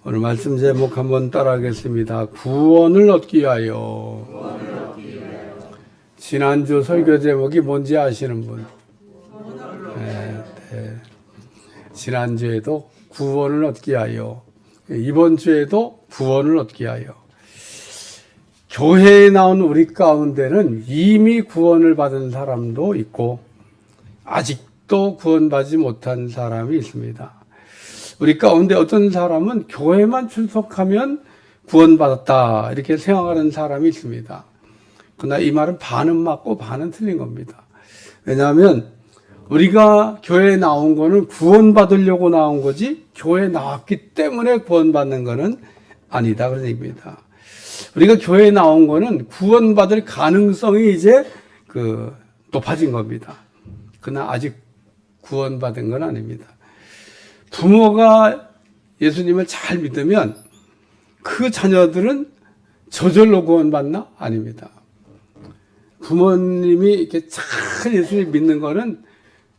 오늘 말씀 제목 한번 따라하겠습니다. 구원을 얻기 위하여. 지난주 설교 제목이 뭔지 아시는 분? 네. 지난주에도 구원을 얻기 위하여, 이번 주에도 구원을 얻기 위하여. 교회에 나온 우리 가운데는 이미 구원을 받은 사람도 있고 아직도 구원받지 못한 사람이 있습니다. 우리 가운데 어떤 사람은 교회만 출석하면 구원받았다 이렇게 생각하는 사람이 있습니다. 그러나 이 말은 반은 맞고 반은 틀린 겁니다. 왜냐하면 우리가 교회에 나온 거는 구원받으려고 나온 거지 교회에 나왔기 때문에 구원받는 거는 아니다 그런 얘기입니다. 우리가 교회에 나온 거는 구원받을 가능성이 이제 높아진 겁니다. 그러나 아직 구원받은 건 아닙니다. 부모가 예수님을 잘 믿으면 그 자녀들은 저절로 구원받나? 아닙니다. 부모님이 이렇게 잘 예수님 믿는 거는,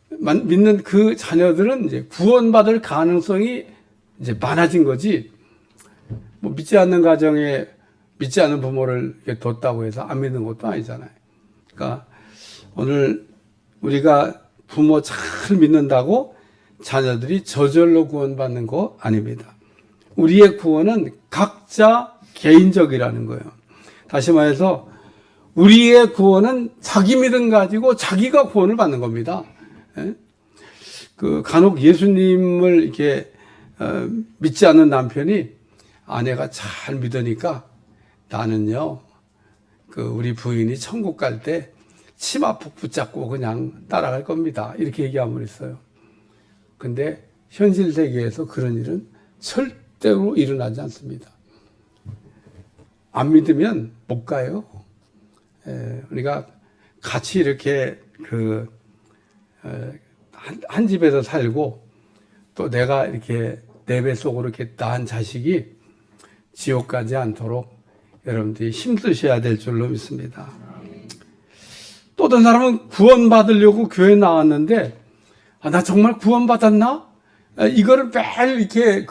믿는 그 자녀들은 이제 구원받을 가능성이 이제 많아진 거지, 믿지 않는 가정에 믿지 않는 부모를 뒀다고 해서 안 믿는 것도 아니잖아요. 그러니까 오늘 우리가 부모 잘 믿는다고 자녀들이 저절로 구원받는 거 아닙니다. 우리의 구원은 각자 개인적이라는 거예요. 다시 말해서 우리의 구원은 자기 믿음 가지고 자기가 구원을 받는 겁니다. 간혹 예수님을 이렇게 믿지 않는 남편이 아내가 잘 믿으니까 나는요, 우리 부인이 천국 갈 때 치마 푹 붙잡고 그냥 따라갈 겁니다. 이렇게 얘기하면 있어요. 근데 현실 세계에서 그런 일은 절대로 일어나지 않습니다. 안 믿으면 못 가요. 우리가 같이 이렇게 한 집에서 살고 또 내가 이렇게 내 뱃속으로 이렇게 낳은 자식이 지옥 가지 않도록 여러분들이 힘쓰셔야 될 줄로 믿습니다. 또 어떤 사람은 구원받으려고 교회에 나왔는데 나 정말 구원받았나? 이거를 매일 이렇게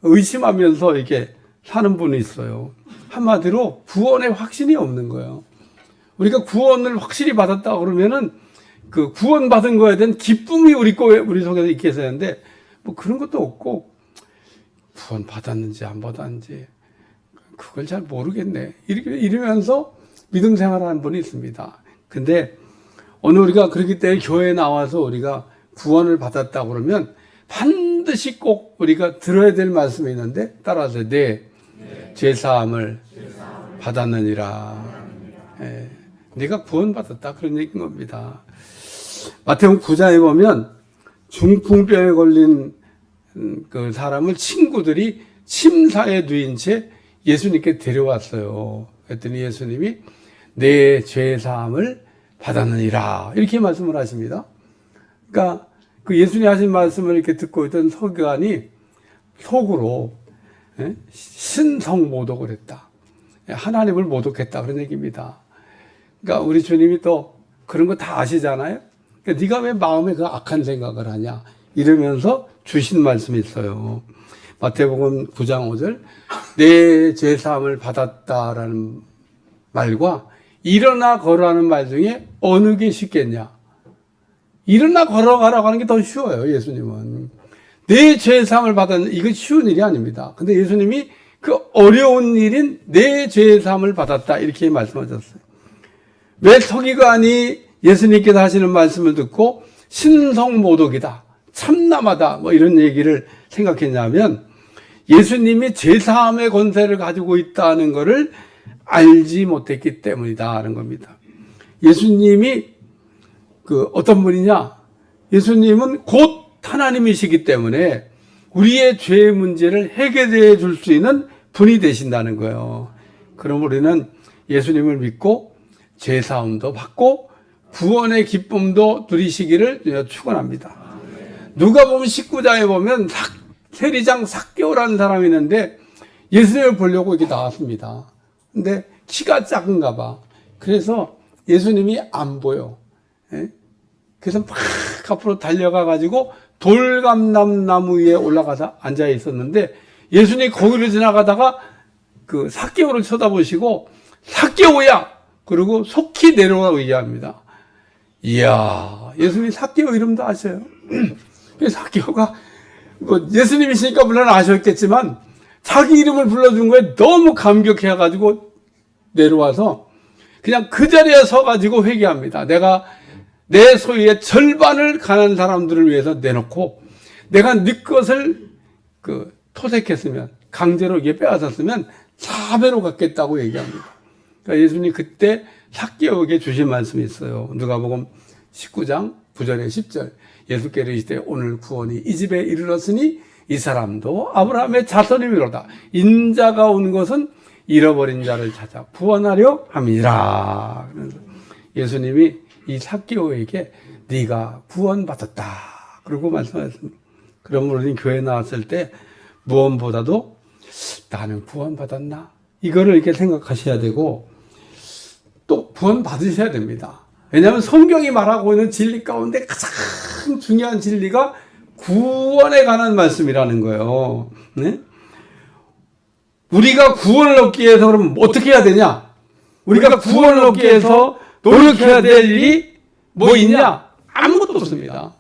의심하면서 이렇게 사는 분이 있어요. 한마디로 구원의 확신이 없는 거예요. 우리가 구원을 확실히 받았다 그러면은 구원받은 거에 대한 기쁨이 우리 속에서 있게 되는데 그런 것도 없고 구원받았는지 안 받았는지 그걸 잘 모르겠네. 이러면서 믿음 생활하는 분이 있습니다. 근데 오늘 우리가 그렇기 때문에 교회에 나와서 우리가 구원을 받았다 그러면 반드시 꼭 우리가 들어야 될 말씀이 있는데 따라서 죄사함을 받았느니라. 네가 구원받았다 그런 얘기인 겁니다. 마태복음 9장에 보면 중풍병에 걸린 그 사람을 친구들이 침사에 누인 채 예수님께 데려왔어요. 그랬더니 예수님이 내 죄사함을 받았느니라 이렇게 말씀을 하십니다. 그러니까 예수님 하신 말씀을 이렇게 듣고 있던 서기관이 속으로 신성모독을 했다. 하나님을 모독했다 그런 얘기입니다. 그러니까 우리 주님이 또 그런 거 다 아시잖아요. 그러니까 네가 왜 마음에 악한 생각을 하냐 이러면서 주신 말씀이 있어요. 마태복음 9장 5절 내 죄사함을 받았다라는 말과 일어나 걸어가는 말 중에 어느 게 쉽겠냐? 일어나 걸어가라고 하는 게 더 쉬워요. 예수님은 내 죄사함을 받았는 이거 쉬운 일이 아닙니다. 근데 예수님이 어려운 일인 내 죄사함을 받았다 이렇게 말씀하셨어요. 왜 서기관이 예수님께서 하시는 말씀을 듣고 신성모독이다, 참남하다 이런 얘기를 생각했냐면 예수님이 죄사함의 권세를 가지고 있다는 것을 알지 못했기 때문이다라는 겁니다. 예수님이 어떤 분이냐? 예수님은 곧 하나님이시기 때문에 우리의 죄의 문제를 해결해 줄 수 있는 분이 되신다는 거예요. 그럼 우리는 예수님을 믿고 죄사함도 받고 구원의 기쁨도 누리시기를 축원합니다. 누가복음 19장에 보면 세리장 삭개오라는 사람이 있는데 예수님을 보려고 이렇게 나왔습니다. 근데 키가 작은가 봐. 그래서 예수님이 안 보여. 그래서 막 앞으로 달려가 가지고 돌감람나무 위에 올라가서 앉아 있었는데 예수님이 거기를 지나가다가 그 삭개오를 쳐다보시고 삭개오야! 그리고 속히 내려오라고 얘기합니다. 이야, 예수님이 삭개오 이름도 아셔요. 삭개오가 뭐 예수님이시니까 물론 아셨겠지만 자기 이름을 불러준 거에 너무 감격해가지고 내려와서 그냥 그 자리에 서가지고 회개합니다. 내가 내 소유의 절반을 가난한 사람들을 위해서 내놓고 내가 네 것을 토색했으면 강제로 이게 빼앗았으면 4배로 갚겠다고 얘기합니다. 그러니까 예수님이 그때 삭개오에게 주신 말씀이 있어요. 누가복음 19장 9절에 10절. 예수께서 이르시되 오늘 구원이 이 집에 이르렀으니 이 사람도 아브라함의 자손이미로다. 인자가 온 것은 잃어버린 자를 찾아 구원하려 함이라. 그래서 예수님이 이 삭개오에게 네가 구원받았다. 그러고 말씀하셨습니다. 그러므로 우리는 교회 나왔을 때 무엇보다도 나는 구원받았나? 이거를 이렇게 생각하셔야 되고 또 구원받으셔야 됩니다. 왜냐하면 성경이 말하고 있는 진리 가운데 가장 중요한 진리가 구원에 관한 말씀이라는 거예요. 네? 우리가 구원을 얻기 위해서 그럼 어떻게 해야 되냐? 우리가 구원을 얻기 위해서 노력해야 될 일이 뭐 있냐? 아무것도 없습니다.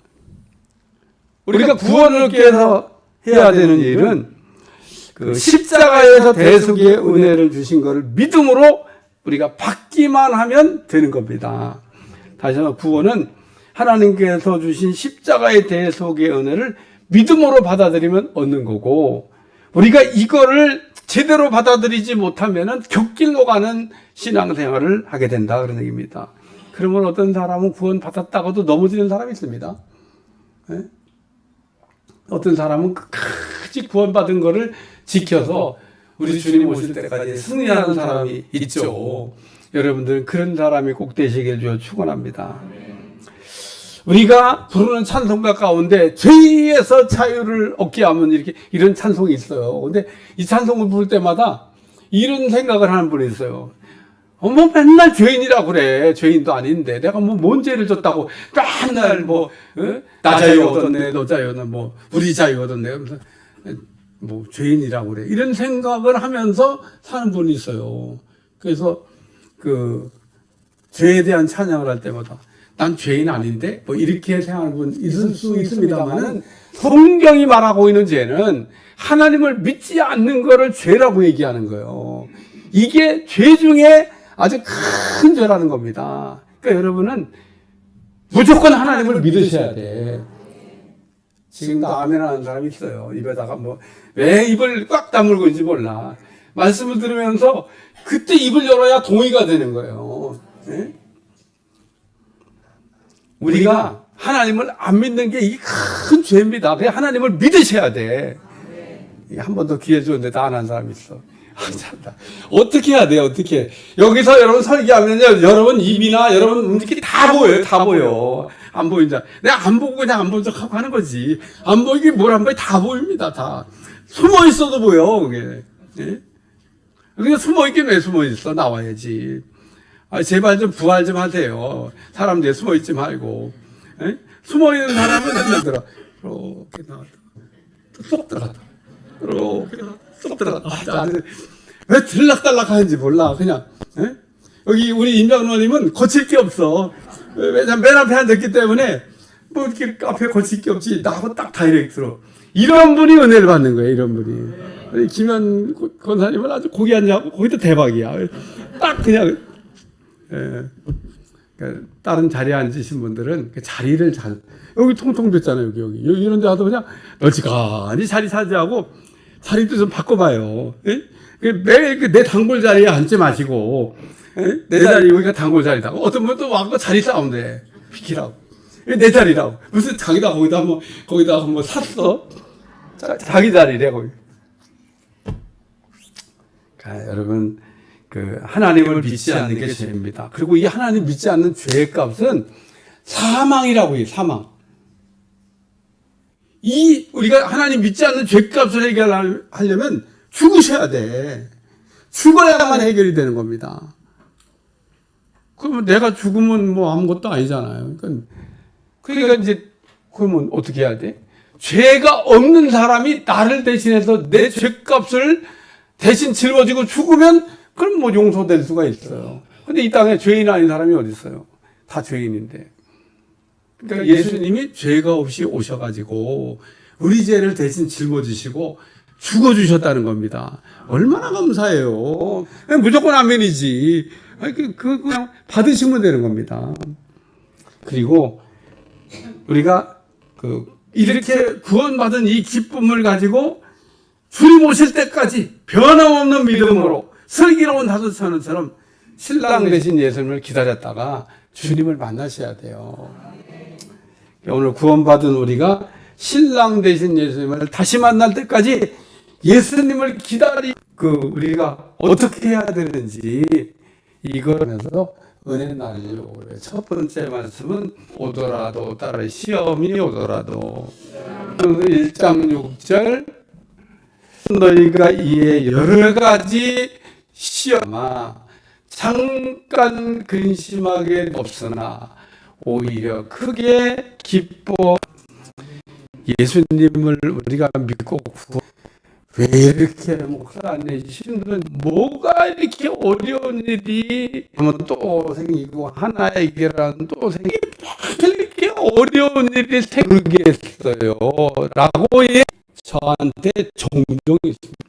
우리가 구원을 얻기 위해서 해야 되는 일은 그 십자가에서 대속의 은혜를 주신 것을 믿음으로 우리가 받기만 하면 되는 겁니다. 다시 한번 구원은 하나님께서 주신 십자가의 대속의 은혜를 믿음으로 받아들이면 얻는 거고 우리가 이거를 제대로 받아들이지 못하면은 곁길로 가는 신앙생활을 하게 된다 그런 얘기입니다. 그러면 어떤 사람은 구원 받았다고도 넘어지는 사람이 있습니다. 네? 어떤 사람은 끝까지 구원받은 거를 지켜서 우리 주님 오실 때까지 승리하는 사람이 있죠. 여러분들 그런 사람이 꼭 되시길 주여 축원합니다. 우리가 부르는 찬송가 가운데 죄에서 자유를 얻게 하면 이런 찬송이 있어요. 근데 이 찬송을 부를 때마다 이런 생각을 하는 분이 있어요. 뭐 맨날 죄인이라고 그래. 죄인도 아닌데 내가 뭐 뭔 죄를 졌다고 맨날 나 자유 얻었네, 너 자유 얻었네, 우리 자유 얻었네. 그러면서 죄인이라고 그래. 이런 생각을 하면서 사는 분이 있어요. 그래서 죄에 대한 찬양을 할 때마다 난 죄인 아닌데 이렇게 생각하는 분 있을 수 있습니다만은 성경이 말하고 있는 죄는 하나님을 믿지 않는 거를 죄라고 얘기하는 거예요. 이게 죄 중에 아주 큰 죄라는 겁니다. 그러니까 여러분은 무조건 하나님을 믿으셔야 돼. 지금도 아멘 하는 사람이 있어요. 입에다가 왜 입을 꽉 다물고 있는지 몰라. 말씀을 들으면서 그때 입을 열어야 동의가 되는 거예요. 네? 우리가 하나님을 안 믿는 게 이게 큰 죄입니다. 그냥 하나님을 믿으셔야 돼. 한 번 더 기회 줬는데 다 안 한 사람이 있어. 참다. 어떻게 해야 돼요? 어떻게? 여기서 여러분 설교하면요, 여러분 입이나 여러분 움직임이 다 보여요. 다 보여. 안 보인다. 내가 안 보고 그냥 안 본 척 하고 하는 거지. 안 보이긴 뭘 안 보여. 다 보입니다. 다. 숨어 있어도 보여, 그게. 예? 그러니까 숨어 있긴 왜 숨어 있어? 나와야지. 제발 좀 부활 좀 하세요. 사람들이 숨어 있지 말고. 예? 숨어 있는 사람은 맨날 들어. 이렇게 나왔다. 쏙 들어갔다. 이렇게 쏙 들어갔다. 왜 들락달락 하는지 몰라. 그냥. 예? 여기 우리 임장로님은 거칠 게 없어. 왜냐면 맨 앞에 앉았기 때문에 이렇게 앞에 거칠 게 없지. 나하고 딱 다이렉트로. 이런 분이 은혜를 받는 거예요. 이런 분이. 김현 권사님은 아주 거기 앉아고 거기도 대박이야. 딱 그냥. 예. 그러니까 다른 자리에 앉으신 분들은 그 자리를 여기 통통 됐잖아요. 여기 이런 데 와도 그냥 널찍하니 자리 차지하고 자리도 좀 바꿔봐요. 예? 매일 내 단골 자리에 앉지 마시고, 예? 내 자리 여기가 단골 자리다. 어떤 분도 와서 자리 싸움돼. 비키라고. 내 자리라고. 무슨 거기다 샀어? 자기 자리래, 거기. 그러니까 여러분, 하나님을 믿지 않는 게 죄입니다. 그리고 이 하나님 믿지 않는 죄의 값은 사망이라고 해요, 사망. 우리가 하나님 믿지 않는 죄값을 해결하려면 죽으셔야 돼. 죽어야만 해결이 되는 겁니다. 그러면 내가 죽으면 아무것도 아니잖아요. 그러니까 이제, 그러면 어떻게 해야 돼? 죄가 없는 사람이 나를 대신해서 내 죄값을 대신 짊어지고 죽으면 그럼 뭐 용서될 수가 있어요. 근데 이 땅에 죄인 아닌 사람이 어디 있어요? 다 죄인인데. 그러니까 예수님이 죄가 없이 오셔가지고 우리 죄를 대신 짊어지시고 죽어주셨다는 겁니다. 얼마나 감사해요. 그냥 무조건 아멘이지. 그냥 받으시면 되는 겁니다. 그리고 우리가 이렇게 구원받은 이 기쁨을 가지고 주님 오실 때까지 변함없는 믿음으로 슬기로운 다섯천원처럼 신랑 되신 예수님을 기다렸다가 주님을 만나셔야 돼요. 오늘 구원받은 우리가 신랑 되신 예수님을 다시 만날 때까지 예수님을 우리가 어떻게 해야 되는지 이거면서 은혜 나누려고 그래요. 첫 번째 말씀은 오더라도 따라 시험이 오더라도 1장 6절 너희가 이에 여러 가지 시험아 잠깐 근심하게 없으나 오히려 크게 기뻐. 예수님을 우리가 믿고 왜 이렇게 목사님 힘든 뭐가 이렇게 어려운 일이 또 생기고 하나의 계란 또 생기고 이렇게 어려운 일이 생기겠어요 라고 저한테 종종 있습니다.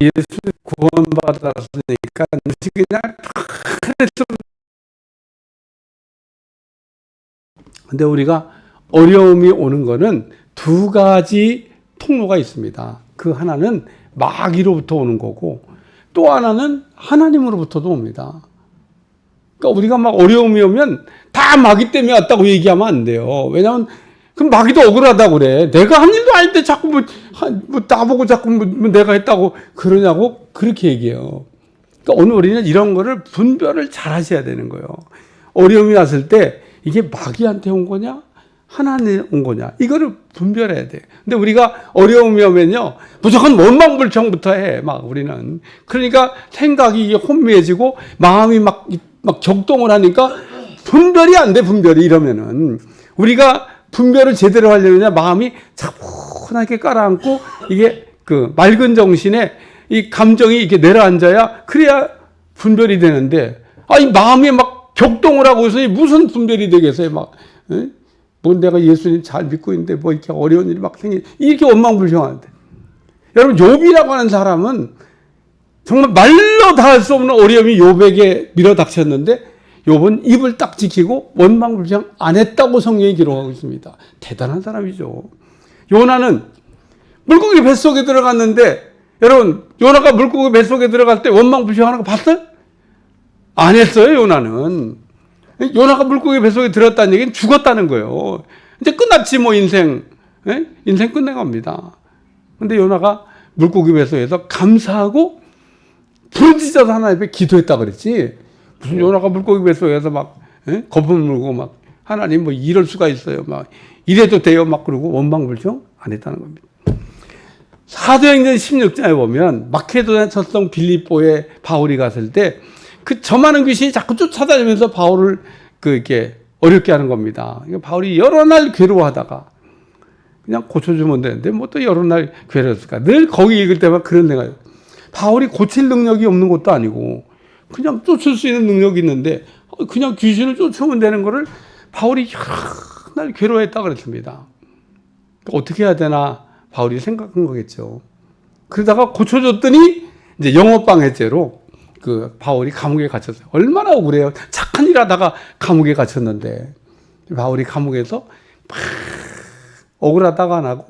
예수 구원받았으니까 그냥 근데 우리가 어려움이 오는 거는 두 가지 통로가 있습니다. 그 하나는 마귀로부터 오는 거고 또 하나는 하나님으로부터도 옵니다. 그러니까 우리가 막 어려움이 오면 다 마귀 때문에 왔다고 얘기하면 안 돼요. 왜냐하면 그럼 마귀도 억울하다고 그래. 내가 한 일도 아닌데 자꾸 나보고 자꾸 내가 했다고 그러냐고 그렇게 얘기해요. 그러니까 오늘 우리는 이런 거를 분별을 잘 하셔야 되는 거예요. 어려움이 왔을 때 이게 마귀한테 온 거냐? 하나님 온 거냐? 이거를 분별해야 돼. 근데 우리가 어려움이 오면요, 무조건 원망불평부터 해, 우리는. 그러니까 생각이 혼미해지고 마음이 막 격동을 하니까 분별이 안 돼, 분별이 이러면은. 우리가 분별을 제대로 하려면 마음이 차분하게 깔아앉고 이게 맑은 정신에 이 감정이 이렇게 내려앉아야 그래야 분별이 되는데, 이 마음이 막 격동을 하고 있으니 무슨 분별이 되겠어요, 내가 예수님 잘 믿고 있는데 이렇게 어려운 일이 이렇게 원망불평하는데. 여러분, 욥이라고 하는 사람은 정말 말로 다 할 수 없는 어려움이 욥에게 밀어닥쳤는데 욥은 입을 딱 지키고 원망불평 안 했다고 성경이 기록하고 있습니다. 대단한 사람이죠. 요나는 물고기 뱃속에 들어갔는데, 여러분, 요나가 물고기 뱃속에 들어갈 때 원망불평하는 거 봤어요? 안 했어요, 요나는. 요나가 물고기 뱃속에 들었다는 얘기는 죽었다는 거예요. 이제 끝났지, 인생. 인생 끝낸 겁니다. 근데 요나가 물고기 뱃속에서 감사하고 부르짖어서 하나님께 기도했다 그랬지. 무슨 요나가 물고기 뱃속에서 거품 물고 하나님 이럴 수가 있어요. 이래도 돼요. 그러고 원망불평 안 했다는 겁니다. 사도행전 16장에 보면 마케도냐 척성 빌립보에 바울이 갔을 때 저 많은 귀신이 자꾸 쫓아다니면서 바울을 이렇게 어렵게 하는 겁니다. 바울이 여러 날 괴로워하다가 그냥 고쳐주면 되는데 또 여러 날 괴로웠을까. 늘 거기 읽을 때만 그런 생각이. 바울이 고칠 능력이 없는 것도 아니고 그냥 쫓을 수 있는 능력이 있는데 그냥 귀신을 쫓으면 되는 거를 바울이 여러 날 괴로워했다 그랬습니다. 어떻게 해야 되나 바울이 생각한 거겠죠. 그러다가 고쳐줬더니 이제 영업방해죄로 바울이 감옥에 갇혔어요. 얼마나 억울해요. 착한 일 하다가 감옥에 갇혔는데. 바울이 감옥에서 막 억울하다가 안 하고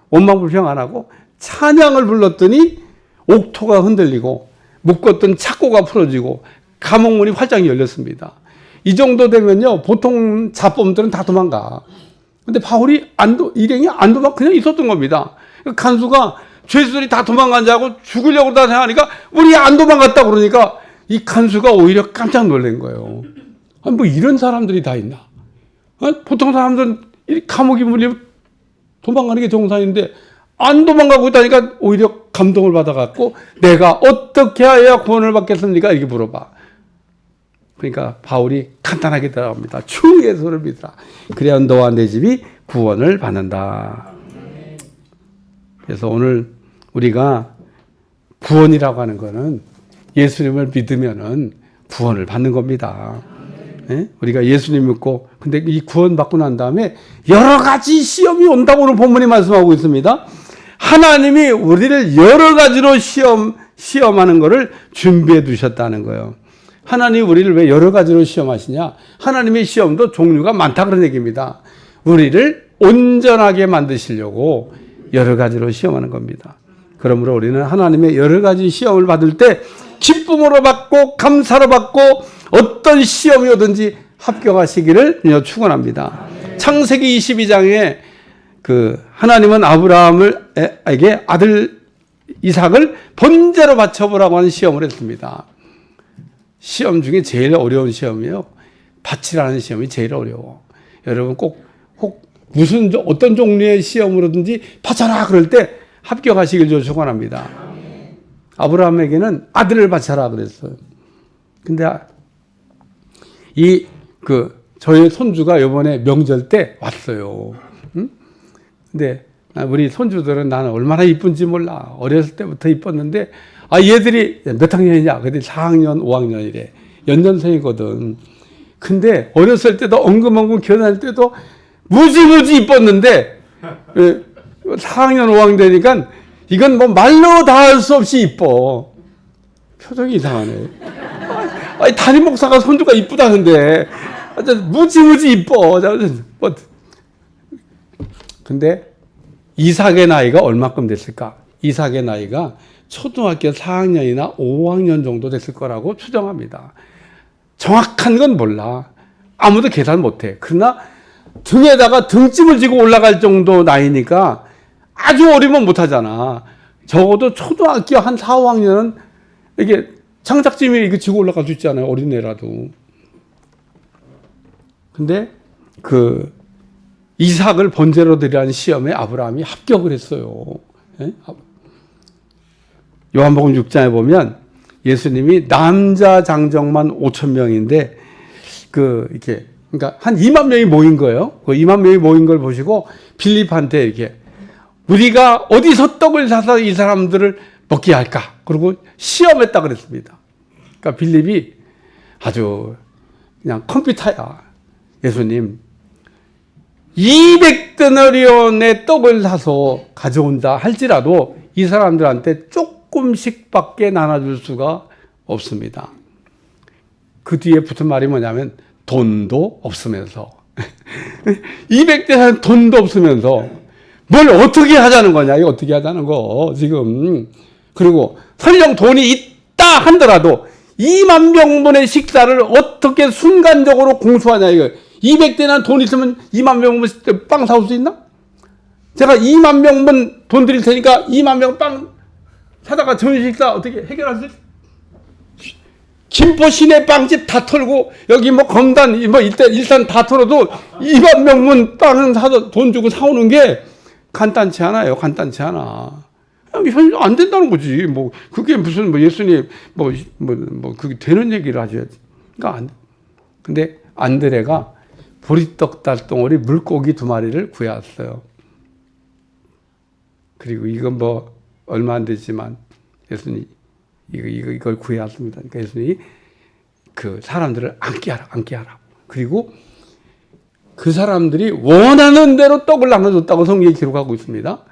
원망불평 안 하고 찬양을 불렀더니 옥토가 흔들리고 묶었던 착고가 풀어지고 감옥문이 활짝 열렸습니다. 이 정도 되면요, 보통 자범들은 다 도망가. 근데 바울이 일행이 안 도망가 그냥 있었던 겁니다. 간수가 죄수들이 다 도망간 줄 알고 죽으려고 다 생각하니까 우리 안 도망갔다 그러니까 이 간수가 오히려 깜짝 놀란 거예요. 이런 사람들이 다 있나? 보통 사람들은 감옥이 물리면 도망가는 게 정상인데 안 도망가고 있다니까 오히려 감동을 받아갖고 내가 어떻게 해야 구원을 받겠습니까? 이렇게 물어봐. 그러니까 바울이 간단하게 대답합니다. 주 예수를 믿으라. 그래야 너와 내 집이 구원을 받는다. 그래서 오늘 우리가 구원이라고 하는 거는 예수님을 믿으면은 구원을 받는 겁니다. 예? 우리가 예수님 믿고 근데 이 구원 받고 난 다음에 여러 가지 시험이 온다고 오늘 본문이 말씀하고 있습니다. 하나님이 우리를 여러 가지로 시험하는 것을 준비해 두셨다는 거예요. 하나님이 우리를 왜 여러 가지로 시험하시냐? 하나님의 시험도 종류가 많다 그런 얘기입니다. 우리를 온전하게 만드시려고 여러 가지로 시험하는 겁니다. 그러므로 우리는 하나님의 여러 가지 시험을 받을 때 기쁨으로 받고 감사로 받고 어떤 시험이 오든지 합격하시기를 축원합니다. 창세기 22장에 하나님은 아브라함에게 아들 이삭을 번제로 바쳐보라고 하는 시험을 했습니다. 시험 중에 제일 어려운 시험이에요. 바치라는 시험이 제일 어려워. 여러분 혹 어떤 종류의 시험으로든지 바쳐라 그럴 때 합격하시길 축원합니다. 아브라함에게는 아들을 바쳐라 그랬어요. 근데 저희 손주가 이번에 명절 때 왔어요. 응? 근데 우리 손주들은 나는 얼마나 이쁜지 몰라. 어렸을 때부터 이뻤는데 얘들이 몇 학년이냐? 그때 4학년, 5학년이래. 연년생이거든. 근데 어렸을 때도 엉금엉금 기어다닐 때도 무지무지 이뻤는데 4학년, 5학년 되니까 이건 뭐 말로 다 할 수 없이 이뻐. 표정이 이상하네. 담임 목사가 손주가 이쁘다는데 무지무지 이뻐. 근데 이삭의 나이가 얼마큼 됐을까? 이삭의 나이가 초등학교 4학년이나 5학년 정도 됐을 거라고 추정합니다. 정확한 건 몰라. 아무도 계산 못해. 그러나 등에다가 등짐을 지고 올라갈 정도 나이니까 아주 어리면 못하잖아. 적어도 초등학교 한 4, 5학년은 이게 장작짐에 이거 지고 올라갈 수 있잖아요. 어린애라도. 근데 이삭을 번제로 드리라는 시험에 아브라함이 합격을 했어요. 예? 요한복음 6장에 보면 예수님이 남자 장정만 5,000명인데 그러니까 한 2만 명이 모인 거예요. 그 2만 명이 모인 걸 보시고 빌립한테 이렇게 우리가 어디서 떡을 사서 이 사람들을 먹게 할까? 그리고 시험했다 그랬습니다. 그러니까 빌립이 아주 그냥 컴퓨터야. 예수님 200데나리온의 떡을 사서 가져온다 할지라도 이 사람들한테 조금씩밖에 나눠줄 수가 없습니다. 그 뒤에 붙은 말이 뭐냐면 돈도 없으면서 200데나리온 돈도 없으면서 뭘 어떻게 하자는 거냐? 이거 어떻게 하자는 거 지금. 그리고 설령 돈이 있다 한더라도 2만 명분의 식사를 어떻게 순간적으로 공수하냐 이거. 200대나 돈 있으면 2만 명분 빵 사올 수 있나? 제가 2만 명분 돈 드릴 테니까 2만 명 빵 사다가 저녁 식사 어떻게 해결할 수 있어? 김포 시내 빵집 다 털고 여기 뭐 검단 일단 다 털어도 2만 명분 빵은 사서 돈 주고 사오는 게 간단치 않아요. 간단치 않아. 안 된다는 거지. 그게 무슨 예수님 그게 되는 얘기를 하셔야지. 그러니까 안 돼. 근데 안드레가 보리떡 달덩어리 물고기 2마리를 구해왔어요. 그리고 이건 얼마 안 되지만 예수님 이걸 구해왔습니다. 그러니까 예수님이 그 사람들을 앉게 하라. 그리고 그 사람들이 원하는 대로 떡을 나눠줬다고 성경에 기록하고 있습니다.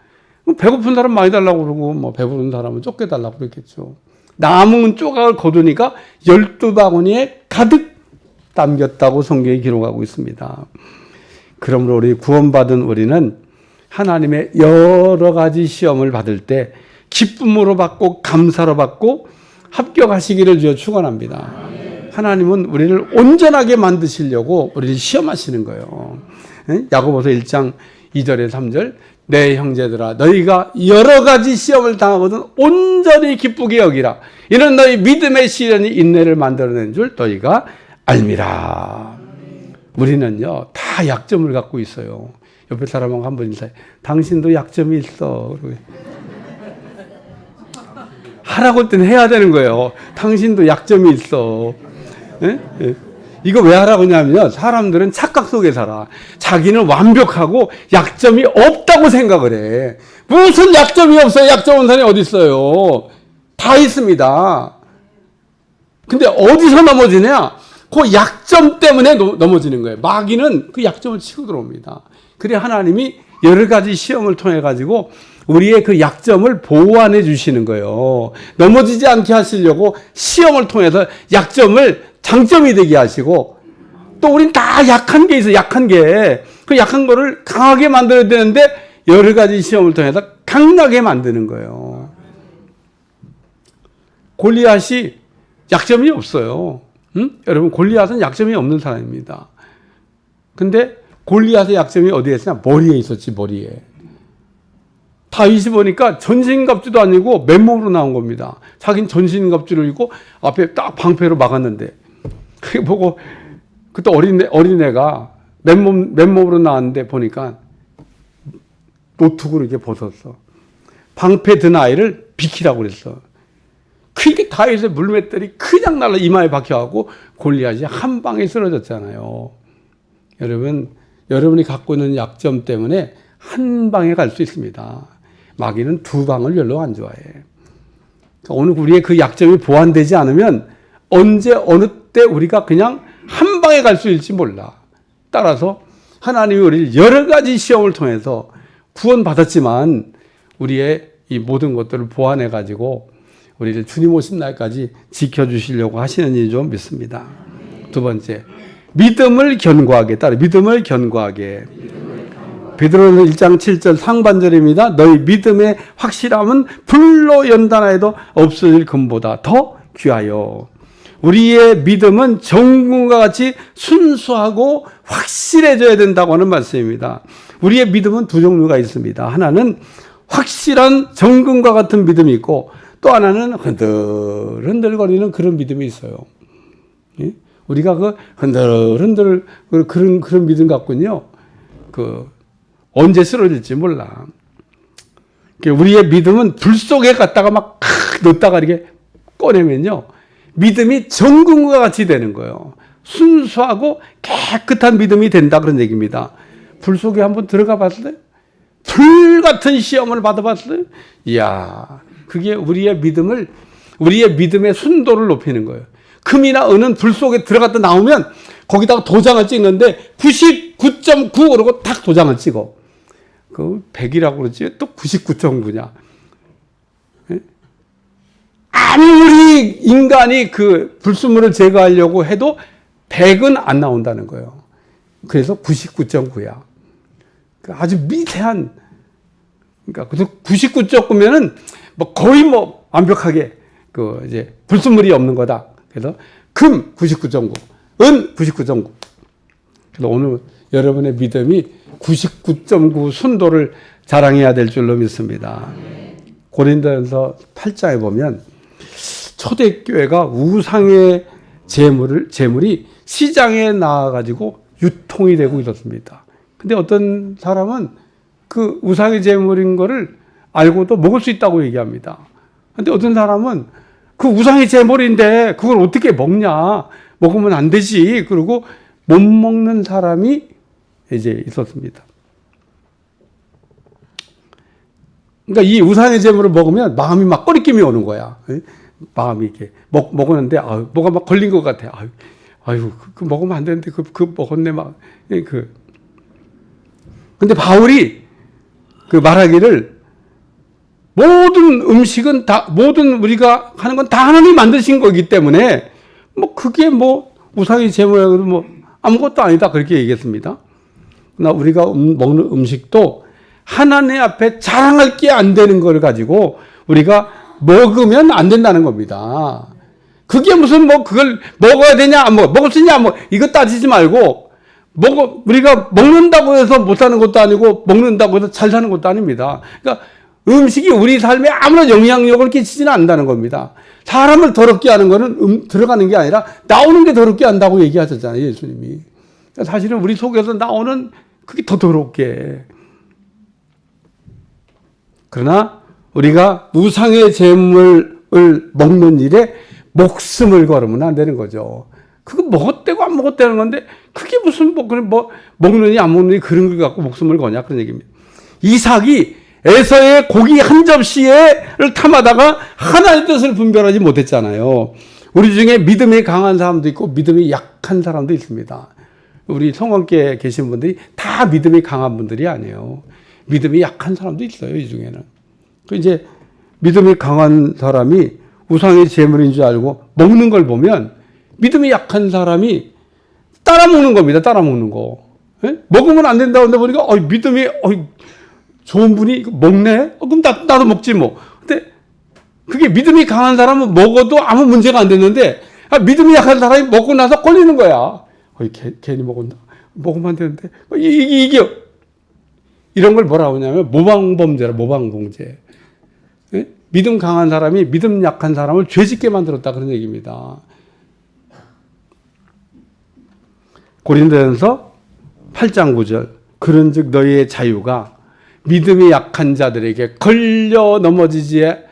배고픈 사람 많이 달라고 그러고 배부른 사람은 좁게 달라고 그랬겠죠. 남은 조각을 거두니까 12바구니에 가득 담겼다고 성경에 기록하고 있습니다. 그러므로 우리 구원받은 우리는 하나님의 여러 가지 시험을 받을 때 기쁨으로 받고 감사로 받고 합격하시기를 주여 축원합니다. 하나님은 우리를 온전하게 만드시려고 우리를 시험하시는 거예요. 야고보서 1장 2절에 3절 내 형제들아 너희가 여러 가지 시험을 당하거든 온전히 기쁘게 여기라. 이는 너희 믿음의 시련이 인내를 만들어낸 줄 너희가 알미라. 우리는요 다 약점을 갖고 있어요. 옆에 사람하고 한번 인사해. 당신도 약점이 있어. 하라고 할 때는 해야 되는 거예요. 당신도 약점이 있어. 예? 예. 이거 왜 하라고 하냐면요. 사람들은 착각 속에 살아. 자기는 완벽하고 약점이 없다고 생각을 해. 무슨 약점이 없어요? 약점 없는 사람이 어디 있어요? 다 있습니다. 근데 어디서 넘어지냐? 그 약점 때문에 넘어지는 거예요. 마귀는 그 약점을 치고 들어옵니다. 그래 하나님이 여러 가지 시험을 통해 가지고 우리의 그 약점을 보완해 주시는 거예요. 넘어지지 않게 하시려고 시험을 통해서 약점을 장점이 되게 하시고, 또 우린 다 약한 게 있어요. 약한 게. 그 약한 거를 강하게 만들어야 되는데 여러 가지 시험을 통해서 강하게 만드는 거예요. 골리앗이 약점이 없어요. 응? 여러분, 골리앗은 약점이 없는 사람입니다. 근데 골리앗의 약점이 어디에 있었냐? 머리에 있었지, 머리에. 다윗이 보니까 전신갑주도 아니고 맨몸으로 나온 겁니다. 자기는 전신갑주를 입고 앞에 딱 방패로 막았는데, 그게 보고, 그때 어린애가 맨몸으로 나왔는데 보니까 노툭으로 이렇게 벗었어. 방패 든 아이를 비키라고 그랬어. 그게 다윗의 물맷들이 그냥 날라 이마에 박혀가고 골리앗이 한 방에 쓰러졌잖아요. 여러분, 여러분이 갖고 있는 약점 때문에 한 방에 갈 수 있습니다. 마귀는 두 방을 별로 안 좋아해. 오늘 우리의 그 약점이 보완되지 않으면 언제 어느 때 우리가 그냥 한 방에 갈 수 있을지 몰라. 따라서 하나님이 우리를 여러 가지 시험을 통해서 구원받았지만 우리의 이 모든 것들을 보완해 가지고 우리를 주님 오신 날까지 지켜주시려고 하시는 일 좀 믿습니다. 두 번째, 믿음을 견고하게 따라 믿음을 견고하게. 베드로는 1장 7절 상반절입니다. 너희 믿음의 확실함은 불로 연단하여도 없어질 금보다 더 귀하여. 우리의 믿음은 정금과 같이 순수하고 확실해져야 된다고 하는 말씀입니다. 우리의 믿음은 두 종류가 있습니다. 하나는 확실한 정금과 같은 믿음이 있고, 또 하나는 흔들흔들거리는 그런 믿음이 있어요. 예? 우리가 그 흔들흔들 그런 믿음 갖고는요, 언제 쓰러질지 몰라. 우리의 믿음은 불 속에 갔다가 막 넣었다가 이렇게 꺼내면요, 믿음이 정금과 같이 되는 거예요. 순수하고 깨끗한 믿음이 된다 그런 얘기입니다. 불 속에 한번 들어가 봤어요? 불 같은 시험을 받아봤어요? 이야, 그게 우리의 믿음의 순도를 높이는 거예요. 금이나 은은 불 속에 들어갔다 나오면 거기다가 도장을 찍는데 99.9 그러고 딱 도장을 찍어. 그 100이라고 그러지 또 99.9냐. 아무리 인간이 그 불순물을 제거하려고 해도 100은 안 나온다는 거예요. 그래서 99.9야. 아주 미세한, 그러니까 99.9면은 거의 완벽하게 이제 불순물이 없는 거다. 그래서 금 99.9, 은 99.9. 그래서 오늘 여러분의 믿음이 99.9 순도를 자랑해야 될 줄로 믿습니다. 고린도전서 8장에 보면 초대교회가 우상의 재물이 시장에 나와가지고 유통이 되고 있었습니다. 근데 어떤 사람은 그 우상의 재물인 거를 알고도 먹을 수 있다고 얘기합니다. 근데 어떤 사람은 그 우상의 재물인데 그걸 어떻게 먹냐? 먹으면 안 되지. 그리고 못 먹는 사람이 이제 있었습니다. 그러니까 이 우상의 재물을 먹으면 마음이 막 꺼리낌이 오는 거야. 마음이 이렇게 먹었는데 뭐가 막 걸린 것 같아. 아유, 그 먹으면 안 되는데 그 먹었네 막. 근데 바울이 말하기를 모든 음식은 모든 우리가 하는 건 다 하나님이 만드신 거기 때문에 그게 우상의 제물이라고 아무것도 아니다 그렇게 얘기했습니다. 그러나 우리가 먹는 음식도 하나님 앞에 자랑할 게 안 되는 걸 가지고 우리가 먹으면 안 된다는 겁니다. 그게 무슨 그걸 먹어야 되냐, 먹을 수 있냐, 이거 따지지 말고, 우리가 먹는다고 해서 못 사는 것도 아니고, 먹는다고 해서 잘 사는 것도 아닙니다. 그러니까 음식이 우리 삶에 아무런 영향력을 끼치지는 않는다는 겁니다. 사람을 더럽게 하는 거는 들어가는 게 아니라 나오는 게 더럽게 한다고 얘기하셨잖아요, 예수님이. 그러니까 사실은 우리 속에서 나오는 그게 더 더럽게 해. 그러나 우리가 우상의 재물을 먹는 일에 목숨을 걸으면 안 되는 거죠. 그거 먹었대고 안 먹었다는 건데 그게 무슨 먹느니 안 먹느니 그런 걸 갖고 목숨을 거냐 그런 얘기입니다. 이삭이 에서의 고기 한 접시를 탐하다가 하나의 뜻을 분별하지 못했잖아요. 우리 중에 믿음이 강한 사람도 있고 믿음이 약한 사람도 있습니다. 우리 성원교회에 계신 분들이 다 믿음이 강한 분들이 아니에요. 믿음이 약한 사람도 있어요, 이 중에는. 그 이제 믿음이 강한 사람이 우상의 제물인 줄 알고 먹는 걸 보면 믿음이 약한 사람이 따라 먹는 겁니다. 따라 먹는 거. 예? 먹으면 안 된다고 하는데 보니까 믿음이 좋은 분이 먹네? 그럼 나도 먹지 뭐. 근데 그게 믿음이 강한 사람은 먹어도 아무 문제가 안 됐는데 믿음이 약한 사람이 먹고 나서 걸리는 거야. 괜히 먹었나? 먹으면 안 되는데. 이게 이런 걸 뭐라고 하냐면 모방범죄라, 모방범죄. 예? 믿음 강한 사람이 믿음 약한 사람을 죄짓게 만들었다 그런 얘기입니다. 고린도전서 8장 9절 그런즉 너희의 자유가 믿음이 약한 자들에게 걸려 넘어지게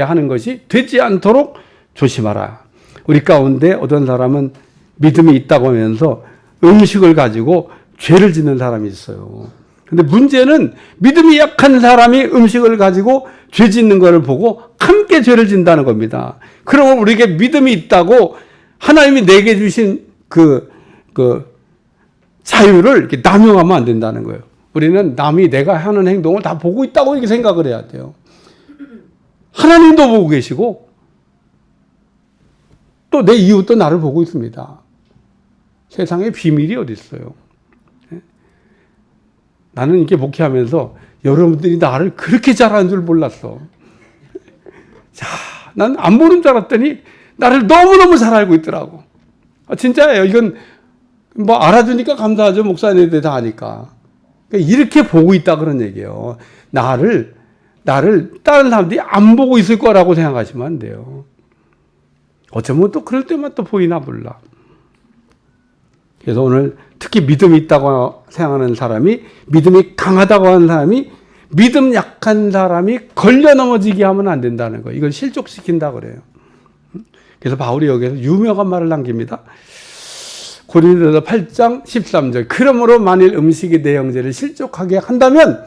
하는 것이 되지 않도록 조심하라. 우리 가운데 어떤 사람은 믿음이 있다고 하면서 음식을 가지고 죄를 짓는 사람이 있어요. 근데 문제는 믿음이 약한 사람이 음식을 가지고 죄 짓는 것을 보고 함께 죄를 짓는다는 겁니다. 그러면 우리에게 믿음이 있다고 하나님이 내게 주신 그 자유를 이렇게 남용하면 안 된다는 거예요. 우리는 남이 내가 하는 행동을 다 보고 있다고 이렇게 생각을 해야 돼요. 하나님도 보고 계시고 또 내 이웃도 나를 보고 있습니다. 세상에 비밀이 어디 있어요? 나는 이렇게 목회하면서 여러분들이 나를 그렇게 잘하는 줄 몰랐어. 자, 난 안 보는 줄 알았더니 나를 너무너무 잘 알고 있더라고. 진짜예요. 이건 알아주니까 감사하죠. 목사님들 다 아니까. 그러니까 이렇게 보고 있다 그런 얘기예요. 나를 다른 사람들이 안 보고 있을 거라고 생각하시면 안 돼요. 어쩌면 또 그럴 때만 또 보이나 몰라. 그래서 오늘 특히 믿음이 있다고 생각하는 사람이, 믿음이 강하다고 하는 사람이, 믿음 약한 사람이 걸려 넘어지게 하면 안 된다는 거예요. 이걸 실족시킨다 그래요. 그래서 바울이 여기서 유명한 말을 남깁니다. 고린도서 8장 13절 그러므로 만일 음식이 내 형제를 실족하게 한다면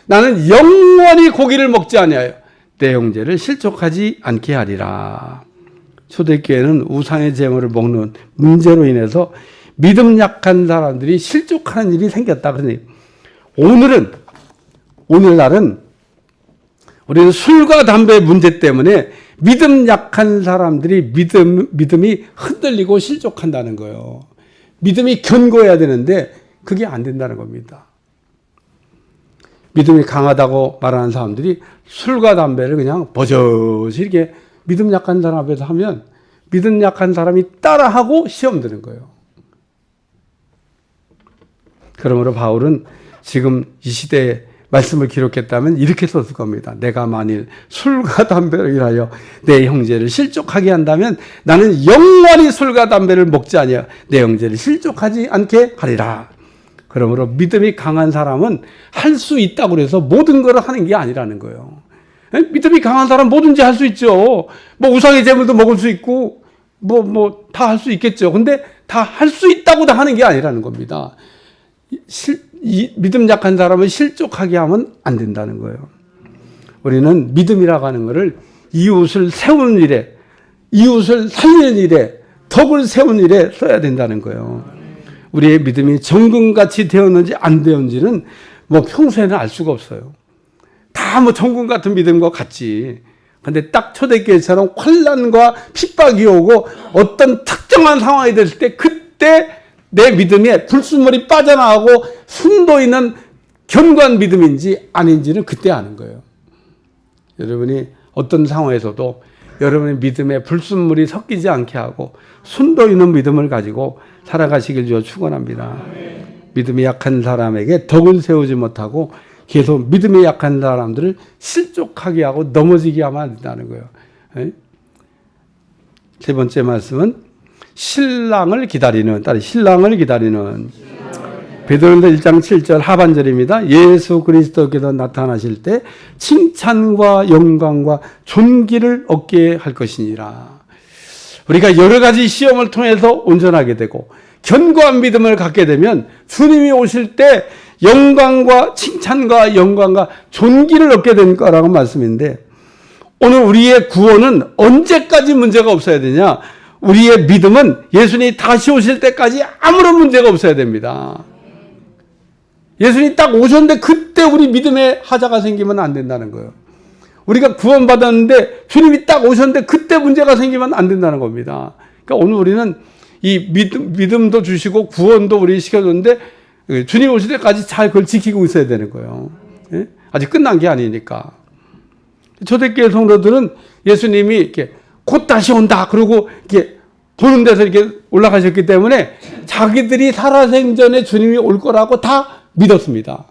나는 영원히 고기를 먹지 아니하여 내 형제를 실족하지 않게 하리라. 초대교회는 우상의 제물을 먹는 문제로 인해서 믿음 약한 사람들이 실족하는 일이 생겼다. 그러니 오늘날은 우리는 술과 담배 문제 때문에 믿음 약한 사람들이 믿음이 흔들리고 실족한다는 거예요. 믿음이 견고해야 되는데 그게 안 된다는 겁니다. 믿음이 강하다고 말하는 사람들이 술과 담배를 그냥 버젓이 이렇게 믿음 약한 사람 앞에서 하면 믿음 약한 사람이 따라하고 시험 드는 거예요. 그러므로 바울은 지금 이 시대에 말씀을 기록했다면 이렇게 썼을 겁니다. 내가 만일 술과 담배를 인하여 내 형제를 실족하게 한다면 나는 영원히 술과 담배를 먹지 아니하여 내 형제를 실족하지 않게 하리라. 그러므로 믿음이 강한 사람은 할 수 있다고 해서 모든 걸 하는 게 아니라는 거예요. 믿음이 강한 사람은 뭐든지 할 수 있죠. 우상의 제물도 먹을 수 있고 다 할 수 있겠죠. 근데 다 할 수 있다고 다 하는 게 아니라는 겁니다. 믿음 약한 사람을 실족하게 하면 안 된다는 거예요. 우리는 믿음이라고 하는 것을 이웃을 세우는 일에, 이웃을 살리는 일에, 덕을 세우는 일에 써야 된다는 거예요. 우리의 믿음이 정금같이 되었는지 안 되었는지는 평소에는 알 수가 없어요. 다 정금 같은 믿음과 같지. 근데 딱 초대교회처럼 환난과 핍박이 오고 어떤 특정한 상황이 됐을 때 그때 내 믿음에 불순물이 빠져나가고 순도 있는 견고한 믿음인지 아닌지는 그때 아는 거예요. 여러분이 어떤 상황에서도 여러분의 믿음에 불순물이 섞이지 않게 하고 순도 있는 믿음을 가지고 살아가시길 주어 축원합니다. 믿음이 약한 사람에게 덕을 세우지 못하고 계속 믿음이 약한 사람들을 실족하게 하고 넘어지게 하면 안 된다는 거예요. 세 번째 말씀은 신랑을 기다리는 베드로전서 1장 7절 하반절입니다. 예수 그리스도께서 나타나실 때 칭찬과 영광과 존귀를 얻게 할 것이니라. 우리가 여러 가지 시험을 통해서 온전하게 되고 견고한 믿음을 갖게 되면 주님이 오실 때 영광과 칭찬과 영광과 존귀를 얻게 될 거라고 말씀인데, 오늘 우리의 구원은 언제까지 문제가 없어야 되냐? 우리의 믿음은 예수님이 다시 오실 때까지 아무런 문제가 없어야 됩니다. 예수님이 딱 오셨는데 그때 우리 믿음에 하자가 생기면 안 된다는 거예요. 우리가 구원받았는데 주님이 딱 오셨는데 그때 문제가 생기면 안 된다는 겁니다. 그러니까 오늘 우리는 이 믿음도 주시고 구원도 우리 시켜줬는데 주님 오실 때까지 잘 그걸 지키고 있어야 되는 거예요. 예? 아직 끝난 게 아니니까. 초대교회 성도들은 예수님이 이렇게 곧 다시 온다. 그러고 이렇게 보는 데서 이렇게 올라가셨기 때문에 자기들이 살아생전에 주님이 올 거라고 다 믿었습니다.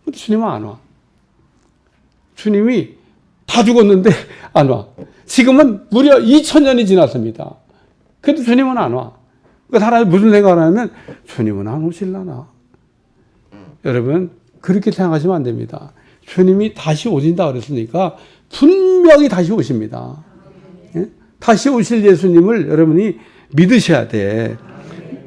근데 주님은 안 와. 주님이 다 죽었는데 안 와. 지금은 무려 2000년이 지났습니다. 그래도 주님은 안 와. 그 사람이 무슨 생각을 하면 주님은 안 오실라나. 여러분 그렇게 생각하시면 안 됩니다. 주님이 다시 오신다 그랬으니까 분명히 다시 오십니다. 예? 다시 오실 예수님을 여러분이 믿으셔야 돼.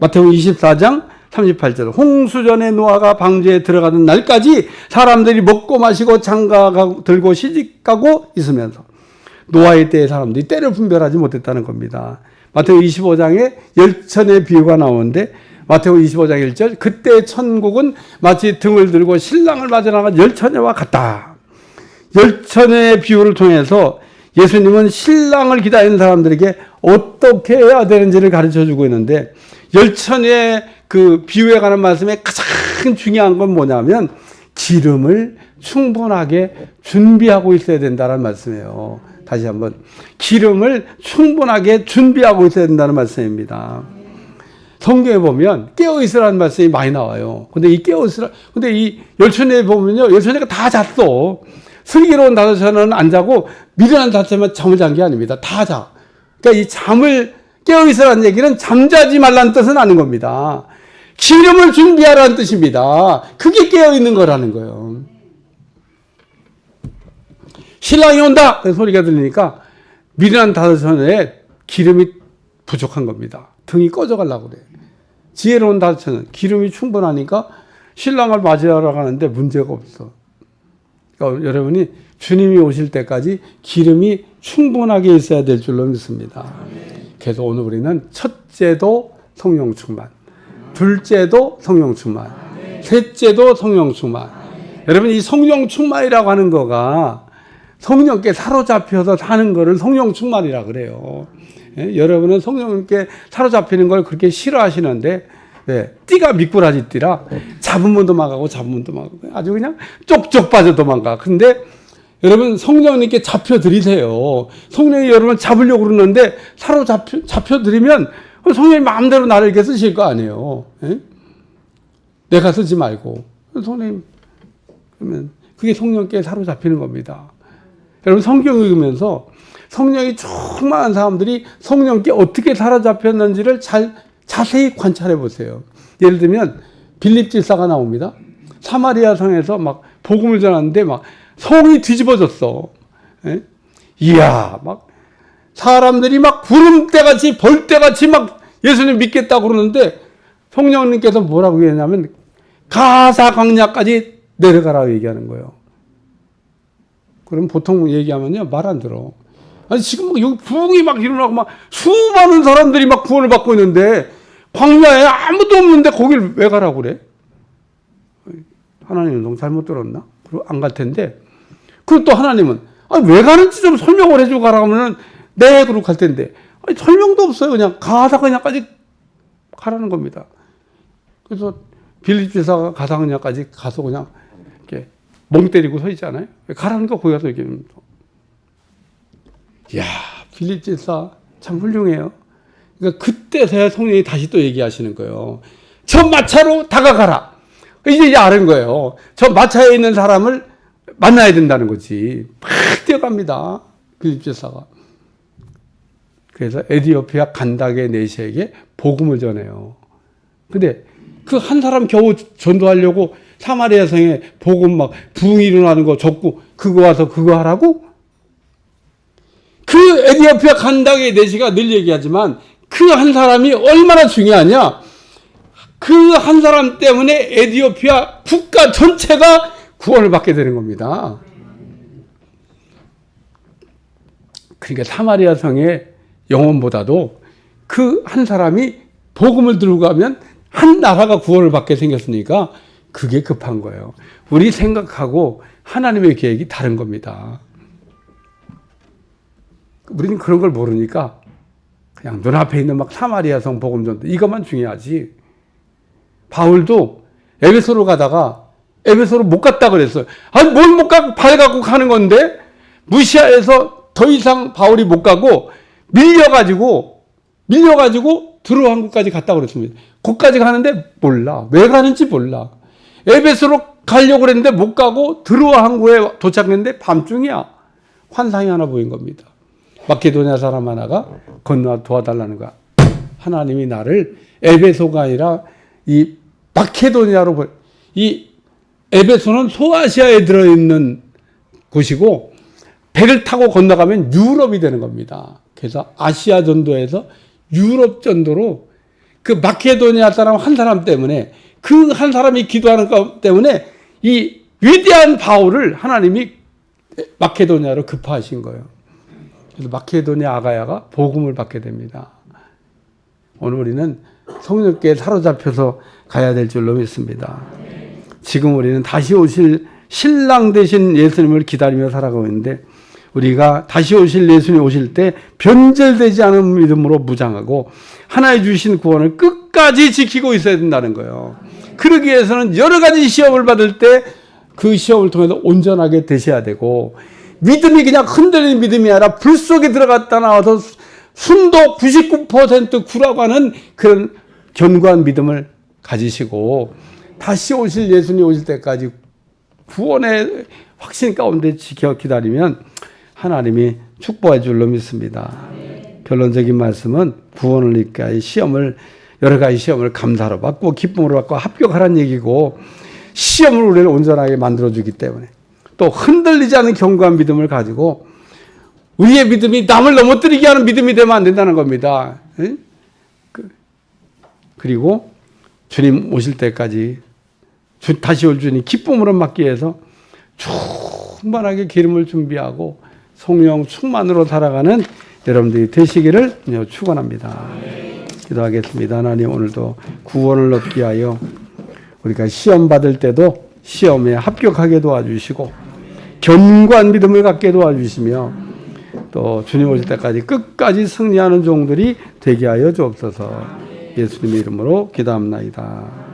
마태복음 24장 38절, 홍수전에 노아가 방주에 들어가던 날까지 사람들이 먹고 마시고 장가 들고 시집가고 있으면서 노아의 때의 사람들이 때를 분별하지 못했다는 겁니다. 마태복음 25장에 열천의 비유가 나오는데 마태복음 25장 1절, 그때 천국은 마치 등을 들고 신랑을 맞으러 나간 열처녀와 같다. 열처녀의 비유를 통해서 예수님은 신랑을 기다리는 사람들에게 어떻게 해야 되는지를 가르쳐주고 있는데, 열처녀의 그 비유에 관한 말씀에 가장 중요한 건 뭐냐면 기름을 충분하게 준비하고 있어야 된다는 말씀이에요. 다시 한번 기름을 충분하게 준비하고 있어야 된다는 말씀입니다. 성경에 보면 깨어있으라는 말씀이 많이 나와요. 근데 이 깨어있으라, 근데 이 열처녀에 보면요, 열처녀가 다 잤어. 슬기로운 다섯처녀는 안 자고 미련한 다섯처녀만 잠을 잔 게 아닙니다. 다 자. 그러니까 이 잠을 깨어있으라는 얘기는 잠자지 말라는 뜻은 아닌 겁니다. 기름을 준비하라는 뜻입니다. 그게 깨어있는 거라는 거예요. 신랑이 온다! 그 소리가 들리니까 미련한 다섯처녀에 기름이 부족한 겁니다. 등이 꺼져가려고 그래. 지혜로운 다섯처녀는 기름이 충분하니까 신랑을 맞이하러 가는데 문제가 없어. 그러니까 여러분이 주님이 오실 때까지 기름이 충분하게 있어야 될 줄로 믿습니다. 그래서 오늘 우리는 첫째도 성령 충만, 둘째도 성령 충만, 셋째도 성령 충만. 여러분 이 성령 충만이라고 하는 거가 성령께 사로잡혀서 사는 거를 성령 충만이라 그래요. 예? 여러분은 성령께 사로잡히는 걸 그렇게 싫어하시는데, 예, 띠가 미꾸라지 띠라 잡으면 도망가고 잡으면 도망가고 아주 그냥 쪽쪽 빠져 도망가. 근데 여러분 성령님께 잡혀드리세요. 성령이 여러분을 잡으려고 그러는데 잡혀드리면 성령이 마음대로 나를 이렇게 쓰실 거 아니에요. 예? 내가 쓰지 말고. 성령님, 그러면 그게 성령께 사로잡히는 겁니다. 여러분 성경 읽으면서 성령이 충만한 사람들이 성령께 어떻게 사로잡혔는지를 자세히 관찰해 보세요. 예를 들면 빌립 집사가 나옵니다. 사마리아 성에서 막 복음을 전하는데 막 성이 뒤집어졌어. 예? 이야, 막 사람들이 막 구름대같이 벌대같이 막 예수님 믿겠다고 그러는데 성령님께서 뭐라고 얘기하냐면 가사광야까지 내려가라고 얘기하는 거예요. 그럼 보통 얘기하면요 말 안 들어. 아니 지금 막 여기 부흥이 막 일어나고 막 수많은 사람들이 막 구원을 받고 있는데 광야에 아무도 없는데 거길 왜 가라고 그래? 하나님은 너무 잘못 들었나? 안 갈 텐데. 그리고 또 하나님은 아니 왜 가는지 좀 설명을 해주고 가라고 하면은 네 그러고 갈 텐데 아니 설명도 없어요. 그냥 가사광야까지 가라는 겁니다. 그래서 빌립 집사가 가사광야까지 가서 그냥 이렇게 멍 때리고 서 있잖아요. 가라는 거 거기 가서 이렇게. 이야, 빌립 집사 참 훌륭해요. 그러니까 그때서야 성령이 다시 또 얘기하시는 거예요. 저 마차로 다가가라. 이제 아는 거예요. 저 마차에 있는 사람을 만나야 된다는 거지. 막 뛰어갑니다. 빌립 집사가. 그래서 에디오피아 간다게 네시에게 복음을 전해요. 근데 그 한 사람 겨우 전도하려고 사마리아 성에 복음 막 부흥이 일어나는 거 적고 그거 와서 그거 하라고? 그 에디오피아 간다게 내시가 늘 얘기하지만 그 한 사람이 얼마나 중요하냐. 그 한 사람 때문에 에디오피아 국가 전체가 구원을 받게 되는 겁니다. 그러니까 사마리아 성의 영혼보다도 그 한 사람이 복음을 들고 가면 한 나라가 구원을 받게 생겼으니까 그게 급한 거예요. 우리 생각하고 하나님의 계획이 다른 겁니다. 우리는 그런 걸 모르니까 그냥 눈앞에 있는 막 사마리아 성 복음 전도 이것만 중요하지. 바울도 에베소로 가다가 에베소로 못 갔다 그랬어요. 아니 뭘 못 가고 발 갖고 가는 건데 무시아에서 더 이상 바울이 못 가고 밀려가지고 두로 항구까지 갔다 그랬습니다. 거기까지 가는데 몰라. 왜 가는지 몰라. 에베소로 가려고 그랬는데 못 가고 드로 항구에 도착했는데 밤중이야. 환상이 하나 보인 겁니다. 마케도니아 사람 하나가 건너와 도와달라는 거야. 하나님이 나를 에베소가 아니라 이 마케도니아로 이 에베소는 소아시아에 들어있는 곳이고 배를 타고 건너가면 유럽이 되는 겁니다. 그래서 아시아 전도에서 유럽 전도로 그 마케도니아 사람 한 사람 때문에 그 한 사람이 기도하는 것 때문에 이 위대한 바울을 하나님이 마케도니아로 급파하신 거예요. 그래서 마케도니아 아가야가 복음을 받게 됩니다. 오늘 우리는 성령께 사로잡혀서 가야 될 줄로 믿습니다. 지금 우리는 다시 오실 신랑 되신 예수님을 기다리며 살아가고 있는데 우리가 다시 오실 예수님 오실 때 변절되지 않은 믿음으로 무장하고 하나의 주신 구원을 끝까지 지키고 있어야 된다는 거예요. 그러기 위해서는 여러 가지 시험을 받을 때 그 시험을 통해서 온전하게 되셔야 되고 믿음이 그냥 흔들리는 믿음이 아니라 불 속에 들어갔다 나와서 순도 99% 구라고 하는 그런 견고한 믿음을 가지시고 다시 오실 예수님 오실 때까지 구원의 확신 가운데 지켜 기다리면 하나님이 축복해 줄로 믿습니다. 결론적인 말씀은 구원을 얻기 위해 여러 가지 시험을 감사로 받고 기쁨으로 받고 합격하라는 얘기고 시험을 우리를 온전하게 만들어주기 때문에 또 흔들리지 않는 견고한 믿음을 가지고 우리의 믿음이 남을 넘어뜨리게 하는 믿음이 되면 안 된다는 겁니다. 그리고 주님 오실 때까지 다시 올 주님 기쁨으로 맞기 위해서 충만하게 기름을 준비하고 성령 충만으로 살아가는 여러분들이 되시기를 축원합니다. 기도하겠습니다. 하나님 오늘도 구원을 얻기 위하여 우리가 시험 받을 때도 시험에 합격하게 도와주시고 견고한 믿음을 갖게 도와주시며 또 주님 오실 때까지 끝까지 승리하는 종들이 되게 하여 주옵소서. 예수님의 이름으로 기도합나이다.